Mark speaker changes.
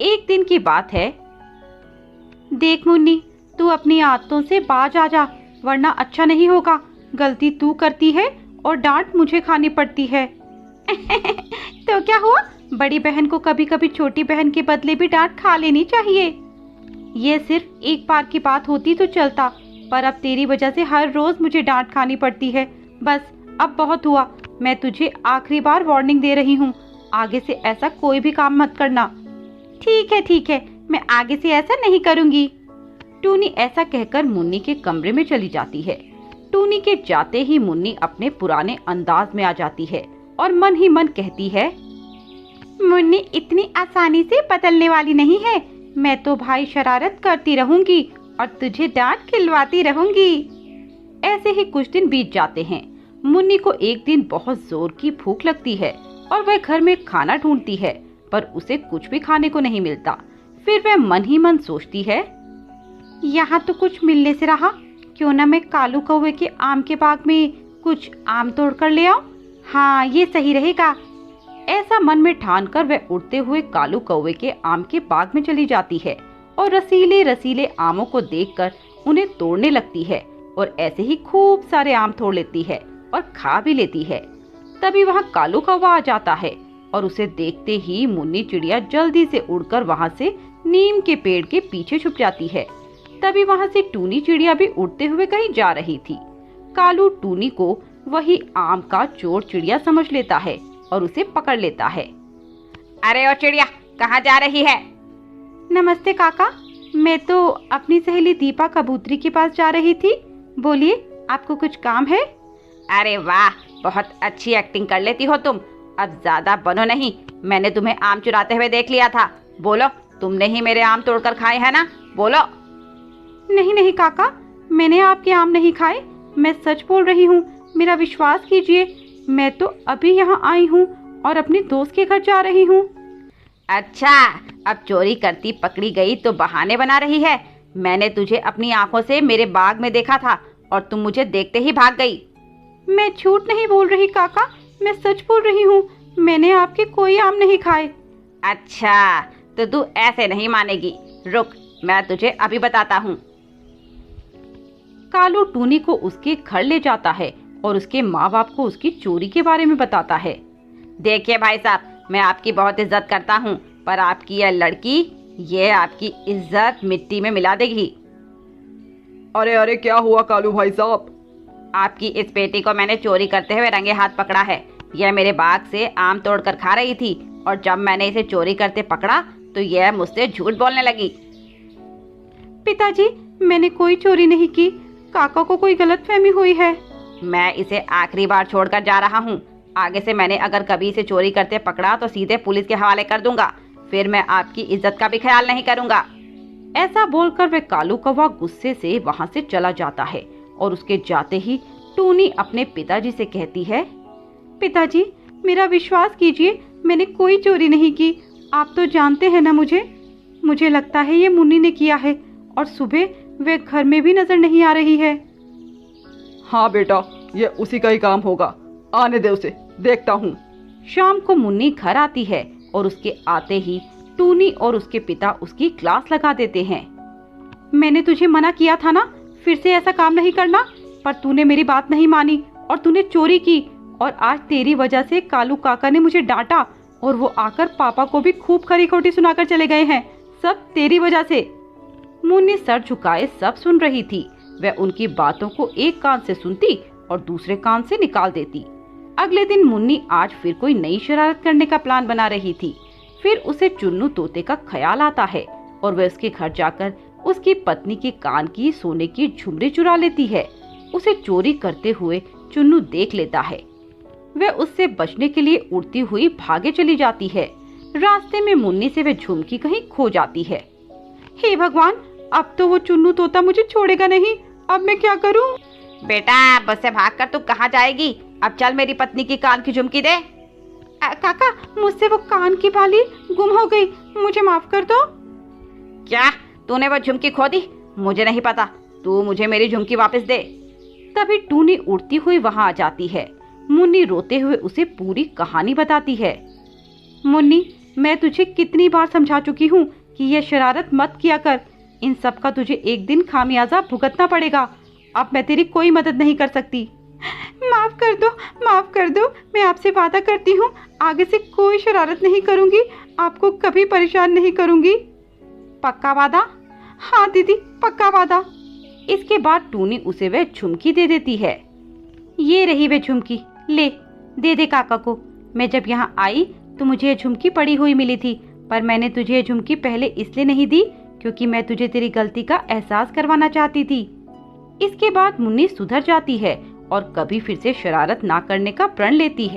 Speaker 1: एक दिन की बात है। देख मुन्नी, तू अपनी आदतों से बाज आ जा, वरना अच्छा नहीं होगा। गलती तू करती है और डांट मुझे खानी पड़ती है। तो क्या हुआ, बड़ी बहन को कभी कभी छोटी बहन के बदले भी डांट खा लेनी चाहिए। ये सिर्फ एक बार की बात होती तो चलता, पर अब तेरी वजह से हर रोज मुझे डांट खानी पड़ती है। बस अब बहुत हुआ, मैं तुझे आखिरी बार वार्निंग दे रही हूँ, आगे से ऐसा कोई भी काम मत करना। ठीक है, मैं आगे से ऐसा नहीं करूँगी। टूनी ऐसा कहकर मुन्नी के कमरे में चली जाती है। टूनी के जाते ही मुन्नी अपने पुराने अंदाज में आ जाती है और मन ही मन कहती है, मुन्नी इतनी आसानी से बदलने वाली नहीं है। मैं तो भाई शरारत करती रहूंगी और तुझे डांट खिलवाती रहूंगी। ऐसे ही कुछ दिन बीत जाते हैं। मुन्नी को एक दिन बहुत जोर की भूख लगती है और वह घर में खाना ढूंढती है, पर उसे कुछ भी खाने को नहीं मिलता। फिर वह मन ही मन सोचती है, यहाँ तो कुछ मिलने से रहा, क्यों ना मैं कालू कौवे के आम के बाग में कुछ आम तोड़ कर ले आऊं। हाँ, ये सही रहेगा। ऐसा मन में ठान कर वह उड़ते हुए कालू कौवे के आम के बाग में चली जाती है और रसीले रसीले आमों को देखकर उन्हें तोड़ने लगती है और ऐसे ही खूब सारे आम तोड़ लेती है और खा भी लेती है। तभी वहाँ कालू कौवा आ जाता है और उसे देखते ही मुन्नी चिड़िया जल्दी से उड़कर वहाँ से नीम के पेड़ के पीछे छुप जाती है। तभी वहाँ से टूनी चिड़िया भी उड़ते हुए कहीं जा रही थी। कालू टूनी को वही आम का चोर चिड़िया समझ लेता है और उसे पकड़ लेता है। अरे ओ चिड़िया, कहाँ जा रही है? नमस्ते काका, मैं तो अपनी सहेली दीपा कबूतरी के पास जा रही थी। बोलिए, आपको कुछ काम है? अरे वाह, बहुत अच्छी एक्टिंग कर लेती हो तुम। अब ज्यादा बनो नहीं, मैंने तुम्हें आम चुराते हुए देख लिया था। बोलो, तुमने ही मेरे आम तोड़कर खाए हैं ना? बोलो। नहीं काका, मैंने आपके आम नहीं खाए, मैं सच बोल रही हूँ, मेरा विश्वास कीजिए। मैं तो अभी यहाँ आई हूँ और अपने दोस्त के घर जा रही हूँ। अच्छा, अब चोरी करती पकड़ी गई तो बहाने बना रही है। मैंने तुझे अपनी आंखों से मेरे बाग में देखा था और तुम मुझे देखते ही भाग गई। मैं झूठ नहीं बोल रही काका, मैं सच बोल रही हूँ, मैंने आपके कोई आम नहीं खाए। अच्छा, तो तू ऐसे नहीं मानेगी, रुक, मैं तुझे अभी बताता हूँ। कालू टूनी को उसके घर ले जाता है और उसके माँ बाप को उसकी चोरी के बारे में बताता है। देखिए भाई साहब, मैं आपकी बहुत इज्जत करता हूँ, पर आपकी यह लड़की, ये आपकी इज्जत मिट्टी में मिला देगी।
Speaker 2: अरे क्या हुआ कालू भाई साहब?
Speaker 1: आपकी इस बेटी को मैंने चोरी करते हुए रंगे हाथ पकड़ा है। यह मेरे बाग से आम तोड़कर खा रही थी और जब मैंने इसे चोरी करते पकड़ा तो यह मुझसे झूठ बोलने लगी। पिताजी, मैंने कोई चोरी नहीं की, काका को कोई गलतफहमी हुई है। मैं इसे आखिरी बार छोड़कर जा रहा हूँ। आगे से मैंने अगर कभी इसे चोरी करते पकड़ा तो सीधे पुलिस के हवाले कर दूंगा। फिर मैं आपकी इज्जत का भी ख्याल नहीं करूंगा। ऐसा बोलकर वह कालू कौवा गुस्से से वहां से चला जाता है और उसके जाते ही टूनी अपने पिताजी से कहती है, पिताजी, मेरा विश्वास कीजिए, मैंने कोई चोरी नहीं की। आप तो जानते हैं ना मुझे लगता है ये मुन्नी ने किया है और सुबह वह घर में भी नजर नहीं आ रही है।
Speaker 2: हाँ बेटा, ये उसी का ही काम होगा, आने दे उसे, देखता हूँ।
Speaker 1: शाम को मुन्नी घर आती है और उसके आते ही टूनी और उसके पिता उसकी क्लास लगा देते हैं। मैंने तुझे मना किया था ना, फिर से ऐसा काम नहीं करना, पर तूने मेरी बात नहीं मानी और तूने चोरी की और आज तेरी वजह से कालू काका ने मुझे डांटा और वो आकर पापा को भी खूब खरी खोटी सुनाकर चले गए हैं। सब तेरी वजह से। मुन्नी सर झुकाए सब सुन रही थी। वह उनकी बातों को एक कान से सुनती और दूसरे कान से निकाल देती। अगले दिन मुन्नी आज फिर कोई नई शरारत करने का प्लान बना रही थी। फिर उसे चुन्नू तोते का ख्याल आता है और वह उसके घर जाकर उसकी पत्नी के कान की सोने की झुमरी चुरा लेती है। उसे चोरी करते हुए चुन्नू देख लेता है। वह उससे बचने के लिए उड़ती हुई भागे चली जाती है। रास्ते में मुन्नी से वह झुमकी कहीं खो जाती है। हे भगवान, अब तो वो चुन्नू तोता मुझे छोड़ेगा नहीं, अब मैं क्या करूं? बेटा, बस से भागकर तू कहाँ जाएगी? अब चल मेरी पत्नी की कान की झुमकी दे। काका, मुझसे वो कान की बाली गुम हो गई, मुझे माफ कर दो। क्या तूने वो झुमकी खो दी? मुझे नहीं पता, तू मुझे मेरी झुमकी वापस दे। तभी टूनी उड़ती हुई वहां आ जाती है। मुन्नी रोते हुए उसे पूरी कहानी बताती है। मुन्नी, मैं तुझे कितनी बार समझा चुकी हूँ कि यह शरारत मत किया कर। इन सब का तुझे एक दिन खामियाजा भुगतना पड़ेगा। अब मैं तेरी कोई मदद नहीं कर सकती। माफ़ कर दो, माफ़ कर दो। मैं आपसे वादा करती हूँ आगे से कोई शरारत नहीं करूँगी, आपको कभी परेशान नहीं करूँगी। पक्का वादा? हाँ दीदी, पक्का वादा। इसके बाद टूनी उसे वह झुमकी दे देती है। ये रही वह झुमकी, ले दे दे काका को। मैं जब यहाँ आई तो मुझे ये झुमकी पड़ी हुई मिली थी, पर मैंने तुझे ये झुमकी पहले इसलिए नहीं दी क्योंकि मैं तुझे तेरी गलती का एहसास करवाना चाहती थी। इसके बाद मुन्नी सुधर जाती है और कभी फिर से शरारत ना करने का प्रण लेती है।